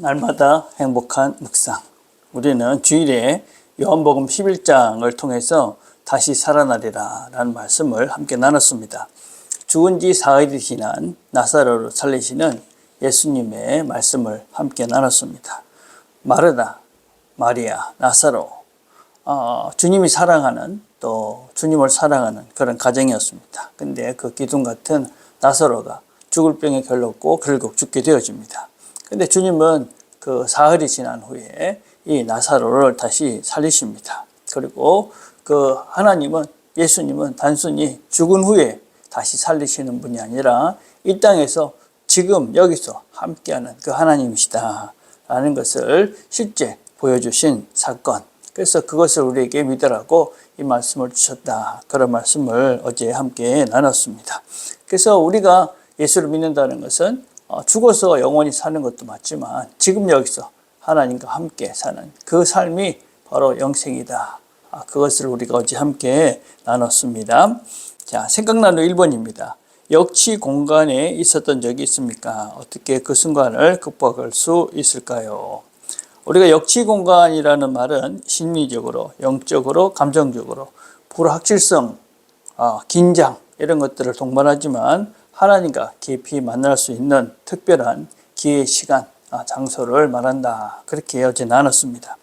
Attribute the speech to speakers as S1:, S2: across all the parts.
S1: 날마다 행복한 묵상. 우리는 주일에 요한복음 11장을 통해서 다시 살아나리라 라는 말씀을 함께 나눴습니다. 죽은 지 사흘이 지난 나사로를 살리시는 예수님의 말씀을 함께 나눴습니다. 마르다, 마리아, 나사로, 주님이 사랑하는 또 주님을 사랑하는 그런 가정이었습니다. 근데 그 기둥 같은 나사로가 죽을 병에 걸렸고 결국 죽게 되어집니다. 근데 주님은 그 사흘이 지난 후에 이 나사로를 다시 살리십니다. 그리고 그 하나님은, 예수님은 단순히 죽은 후에 다시 살리시는 분이 아니라 이 땅에서 지금 여기서 함께하는 그 하나님이시다 라는 것을 실제 보여주신 사건. 그래서 그것을 우리에게 믿으라고 이 말씀을 주셨다. 그런 말씀을 어제 함께 나눴습니다. 그래서 우리가 예수를 믿는다는 것은 죽어서 영원히 사는 것도 맞지만 지금 여기서 하나님과 함께 사는 그 삶이 바로 영생이다. 그것을 우리가 어제 함께 나눴습니다. 자, 생각나는 1번입니다. 역치 공간에 있었던 적이 있습니까? 어떻게 그 순간을 극복할 수 있을까요? 우리가 역치 공간이라는 말은 심리적으로, 영적으로, 감정적으로 불확실성, 긴장 이런 것들을 동반하지만 하나님과 깊이 만날 수 있는 특별한 기회, 시간, 장소를 말한다. 그렇게 어제 나눴습니다.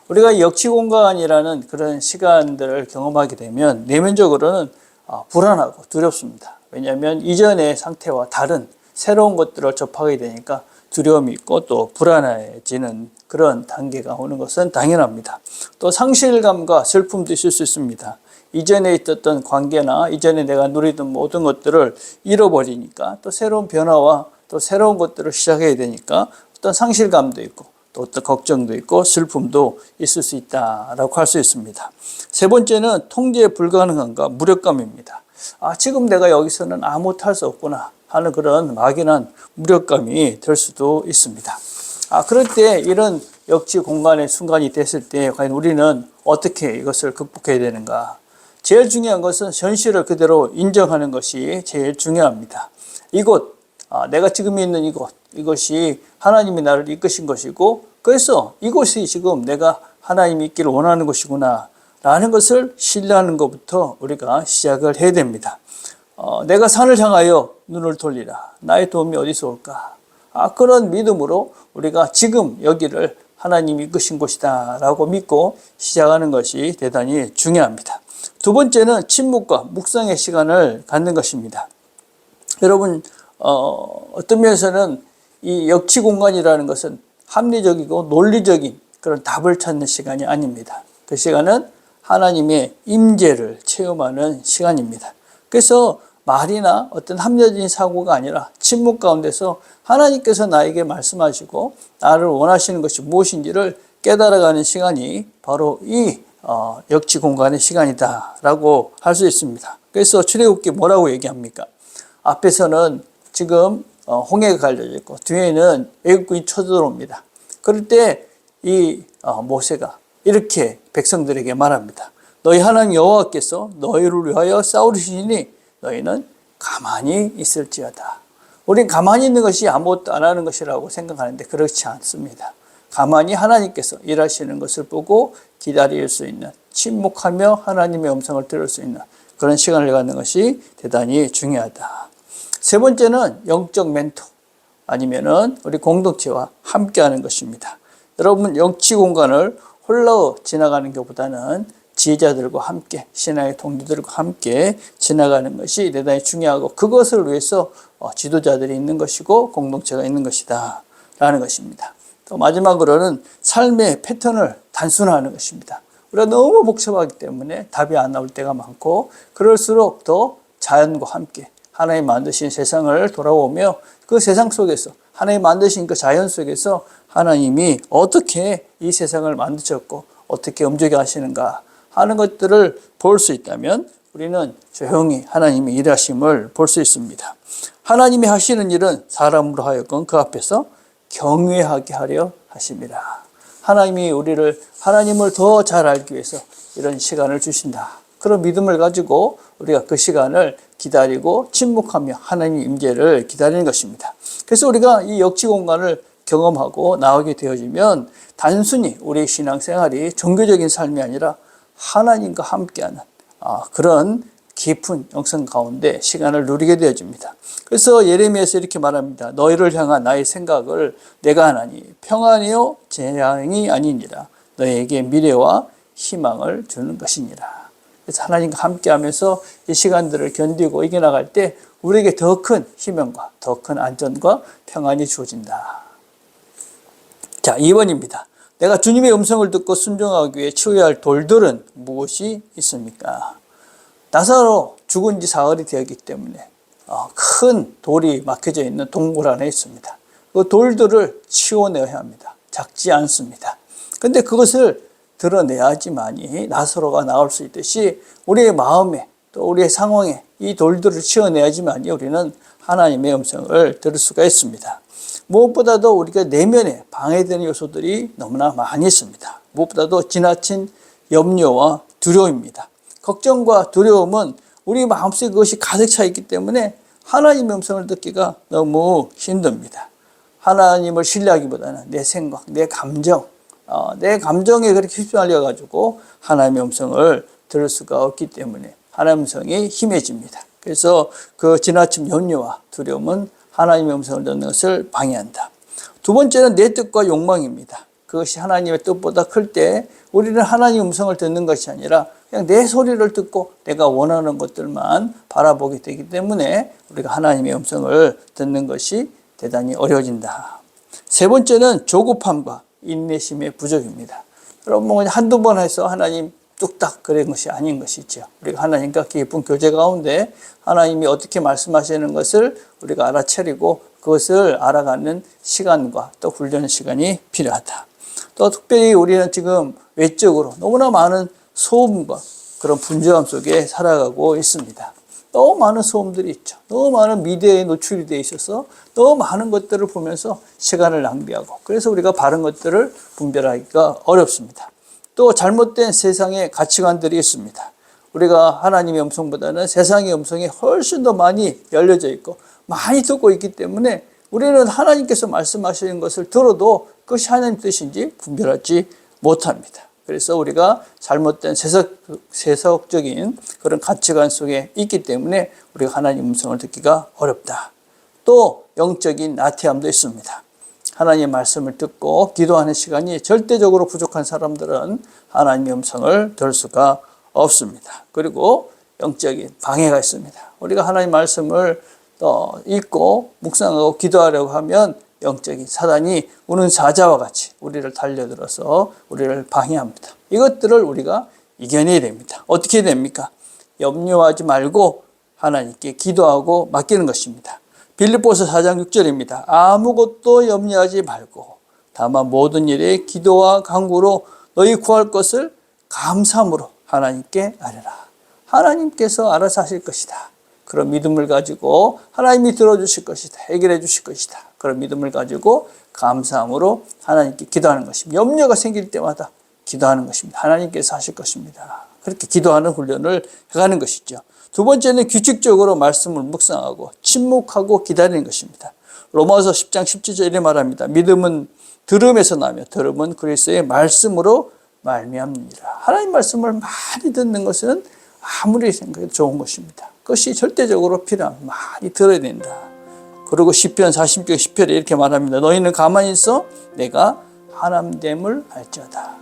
S1: 우리가 역치 공간이라는 그런 시간들을 경험하게 되면 내면적으로는 불안하고 두렵습니다. 왜냐하면 이전의 상태와 다른 새로운 것들을 접하게 되니까 두려움이 있고 또 불안해지는 그런 단계가 오는 것은 당연합니다. 또 상실감과 슬픔도 있을 수 있습니다. 이전에 있었던 관계나 이전에 내가 누리던 모든 것들을 잃어버리니까 또 새로운 변화와 또 새로운 것들을 시작해야 되니까 어떤 상실감도 있고 또 어떤 걱정도 있고 슬픔도 있을 수 있다라고 할 수 있습니다. 세 번째는 통제 불가능함과 무력감입니다. 지금 내가 여기서는 아무것도 할 수 없구나 하는 그런 막연한 무력감이 들 수도 있습니다. 그럴 때 이런 역지 공간의 순간이 됐을 때 과연 우리는 어떻게 이것을 극복해야 되는가? 제일 중요한 것은 현실을 그대로 인정하는 것이 제일 중요합니다. 이곳, 내가 지금 있는 이것이 하나님이 나를 이끄신 것이고 그래서 이곳이 지금 내가 하나님이 있기를 원하는 것이구나 라는 것을 신뢰하는 것부터 우리가 시작을 해야 됩니다. 내가 산을 향하여 눈을 돌리라. 나의 도움이 어디서 올까? 그런 믿음으로 우리가 지금 여기를 하나님이 이끄신 곳이다 라고 믿고 시작하는 것이 대단히 중요합니다. 두 번째는 침묵과 묵상의 시간을 갖는 것입니다. 여러분, 어떤 면에서는 이 역치 공간이라는 것은 합리적이고 논리적인 그런 답을 찾는 시간이 아닙니다. 그 시간은 하나님의 임재를 체험하는 시간입니다. 그래서 말이나 어떤 합리적인 사고가 아니라 침묵 가운데서 하나님께서 나에게 말씀하시고 나를 원하시는 것이 무엇인지를 깨달아가는 시간이 바로 이 역치 공간의 시간이다라고 할 수 있습니다. 그래서 출애굽기 뭐라고 얘기합니까? 앞에서는 지금 홍해가 갈려져 있고 뒤에는 애국군이 쳐들어옵니다. 그럴 때 이 모세가 이렇게 백성들에게 말합니다. 너희 하나님 여호와께서 너희를 위하여 싸우시니 너희는 가만히 있을지어다. 우린 가만히 있는 것이 아무것도 안 하는 것이라고 생각하는데 그렇지 않습니다. 가만히 하나님께서 일하시는 것을 보고 기다릴 수 있는, 침묵하며 하나님의 음성을 들을 수 있는 그런 시간을 갖는 것이 대단히 중요하다. 세 번째는 영적 멘토 아니면은 우리 공동체와 함께하는 것입니다. 여러분, 역치 공간을 홀로 지나가는 것보다는 지혜자들과 함께, 신앙의 동료들과 함께 지나가는 것이 대단히 중요하고 그것을 위해서 지도자들이 있는 것이고 공동체가 있는 것이다 라는 것입니다. 또 마지막으로는 삶의 패턴을 단순화하는 것입니다. 우리가 너무 복잡하기 때문에 답이 안 나올 때가 많고 그럴수록 더 자연과 함께 하나님 만드신 세상을 돌아오며 그 세상 속에서 하나님 만드신 그 자연 속에서 하나님이 어떻게 이 세상을 만드셨고 어떻게 움직여 하시는가 하는 것들을 볼 수 있다면 우리는 조용히 하나님의 일하심을 볼 수 있습니다. 하나님이 하시는 일은 사람으로 하여금 그 앞에서 경외하게 하려 하심이라. 하나님이 우리를 하나님을 더 잘 알기 위해서 이런 시간을 주신다. 그런 믿음을 가지고 우리가 그 시간을 기다리고 침묵하며 하나님의 임재를 기다리는 것입니다. 그래서 우리가 이 역지 공간을 경험하고 나오게 되어지면 단순히 우리의 신앙생활이 종교적인 삶이 아니라 하나님과 함께하는 그런 깊은 영성 가운데 시간을 누리게 되어집니다. 그래서 예레미야에서 이렇게 말합니다. 너희를 향한 나의 생각을 내가 하나니 평안이요 재앙이 아니니라. 너희에게 미래와 희망을 주는 것이니라. 그래서 하나님과 함께하면서 이 시간들을 견디고 이겨나갈 때 우리에게 더 큰 희망과 더 큰 안전과 평안이 주어진다. 자, 2번입니다. 내가 주님의 음성을 듣고 순종하기 위해 치워야 할 돌들은 무엇이 있습니까? 나사로 죽은 지 사흘이 되었기 때문에 큰 돌이 막혀져 있는 동굴 안에 있습니다. 그 돌들을 치워내야 합니다. 작지 않습니다. 근데 그것을 드러내야지만이 나사로가 나올 수 있듯이 우리의 마음에 또 우리의 상황에 이 돌들을 치워내야지만이 우리는 하나님의 음성을 들을 수가 있습니다. 무엇보다도 우리가 내면에 방해되는 요소들이 너무나 많이 있습니다. 무엇보다도 지나친 염려와 두려움입니다. 걱정과 두려움은 우리 마음속에 그것이 가득 차 있기 때문에 하나님의 음성을 듣기가 너무 힘듭니다. 하나님을 신뢰하기보다는 내 생각, 내 감정에 그렇게 휩쓸려가지고 하나님의 음성을 들을 수가 없기 때문에 하나님의 음성이 힘해집니다. 그래서 그 지나친 염려와 두려움은 하나님의 음성을 듣는 것을 방해한다. 두 번째는 내 뜻과 욕망입니다. 그것이 하나님의 뜻보다 클 때 우리는 하나님의 음성을 듣는 것이 아니라 그냥 내 소리를 듣고 내가 원하는 것들만 바라보게 되기 때문에 우리가 하나님의 음성을 듣는 것이 대단히 어려워진다. 세 번째는 조급함과 인내심의 부족입니다. 여러분 한두 번 해서 하나님 뚝딱 그런 것이 아닌 것이죠. 우리가 하나님과 깊은 교제 가운데 하나님이 어떻게 말씀하시는 것을 우리가 알아차리고 그것을 알아가는 시간과 또 훈련 시간이 필요하다. 또 특별히 우리는 지금 외적으로 너무나 많은 소음과 그런 분주함 속에 살아가고 있습니다. 너무 많은 소음들이 있죠. 너무 많은 미디어에 노출이 되어 있어서 너무 많은 것들을 보면서 시간을 낭비하고 그래서 우리가 바른 것들을 분별하기가 어렵습니다. 또 잘못된 세상의 가치관들이 있습니다. 우리가 하나님의 음성보다는 세상의 음성이 훨씬 더 많이 열려져 있고 많이 듣고 있기 때문에 우리는 하나님께서 말씀하시는 것을 들어도 그것이 하나님 뜻인지 분별하지 못합니다. 그래서 우리가 잘못된 세속적인 그런 가치관 속에 있기 때문에 우리가 하나님 음성을 듣기가 어렵다. 또 영적인 나태함도 있습니다. 하나님의 말씀을 듣고 기도하는 시간이 절대적으로 부족한 사람들은 하나님의 음성을 들을 수가 없습니다. 그리고 영적인 방해가 있습니다. 우리가 하나님 말씀을 읽고 묵상하고 기도하려고 하면 영적인 사단이 우는 사자와 같이 우리를 달려들어서 우리를 방해합니다. 이것들을 우리가 이겨내야 됩니다. 어떻게 됩니까? 염려하지 말고 하나님께 기도하고 맡기는 것입니다. 빌립보서 4장 6절입니다. 아무것도 염려하지 말고 다만 모든 일에 기도와 간구로 너희 구할 것을 감사함으로 하나님께 아뢰라. 하나님께서 알아서 하실 것이다. 그런 믿음을 가지고 하나님이 들어주실 것이다. 해결해 주실 것이다. 그런 믿음을 가지고 감사함으로 하나님께 기도하는 것입니다. 염려가 생길 때마다 기도하는 것입니다. 하나님께서 하실 것입니다. 그렇게 기도하는 훈련을 해가는 것이죠. 두 번째는 규칙적으로 말씀을 묵상하고 침묵하고 기다리는 것입니다. 로마서 10장 17절 이렇게 말합니다. 믿음은 들음에서 나며 들음은 그리스도의 말씀으로 말미암느니라. 하나님 말씀을 많이 듣는 것은 아무리 생각해도 좋은 것입니다. 그것이 절대적으로 필요합니다. 많이 들어야 된다. 그리고 시편 40편 10편에 이렇게 말합니다. 너희는 가만히 있어 내가 하나님됨을 알지어다.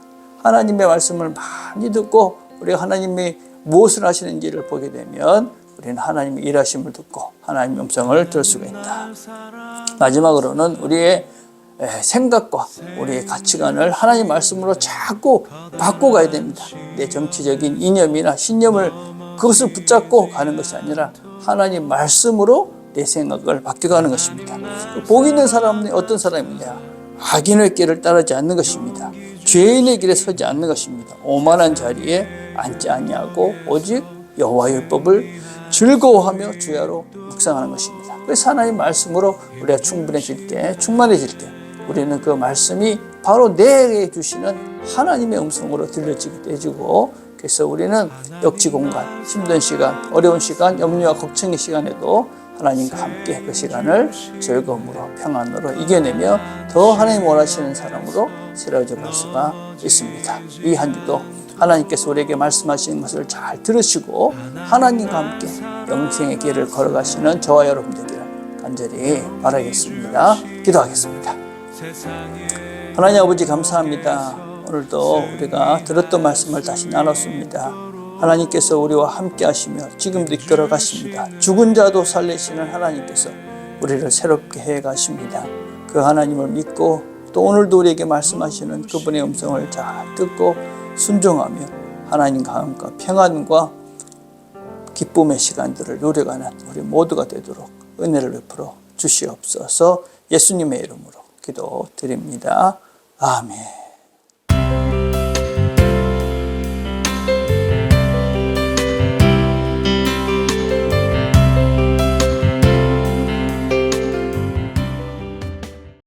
S1: 하나님의 말씀을 많이 듣고 우리가 하나님이 무엇을 하시는지를 보게 되면 우리는 하나님의 일하심을 듣고 하나님의 음성을 들을 수가 있다. 마지막으로는 우리의 생각과 우리의 가치관을 하나님 말씀으로 자꾸 바꿔가야 됩니다. 내 정치적인 이념이나 신념을 그것을 붙잡고 가는 것이 아니라 하나님 말씀으로 내 생각을 바뀌어가는 것입니다. 복 있는 사람은 어떤 사람이냐? 악인의 길을 따르지 않는 것입니다. 죄인의 길에 서지 않는 것입니다. 오만한 자리에 앉지 아니하고 오직 여호와의 율법을 즐거워하며 주야로 묵상하는 것입니다. 그래서 하나님 말씀으로 우리가 충분해질 때, 충만해질 때 우리는 그 말씀이 바로 내게 주시는 하나님의 음성으로 들려지게 해주고, 그래서 우리는 역지 공간, 힘든 시간, 어려운 시간, 염려와 걱정의 시간에도 하나님과 함께 그 시간을 즐거움으로 평안으로 이겨내며 더 하나님 원하시는 사람으로 새로워져 갈 수가 있습니다. 이 한 주도 하나님께서 우리에게 말씀하시는 것을 잘 들으시고 하나님과 함께 영생의 길을 걸어가시는 저와 여러분 되기를 간절히 바라겠습니다. 기도하겠습니다. 하나님 아버지 감사합니다. 오늘도 우리가 들었던 말씀을 다시 나눴습니다. 하나님께서 우리와 함께 하시며 지금도 이끌어 가십니다. 죽은 자도 살리시는 하나님께서 우리를 새롭게 해 가십니다. 그 하나님을 믿고 또 오늘도 우리에게 말씀하시는 그분의 음성을 잘 듣고 순종하며 하나님과 함께 평안과 기쁨의 시간들을 누려가는 우리 모두가 되도록 은혜를 베풀어 주시옵소서. 예수님의 이름으로 기도드립니다. 아멘.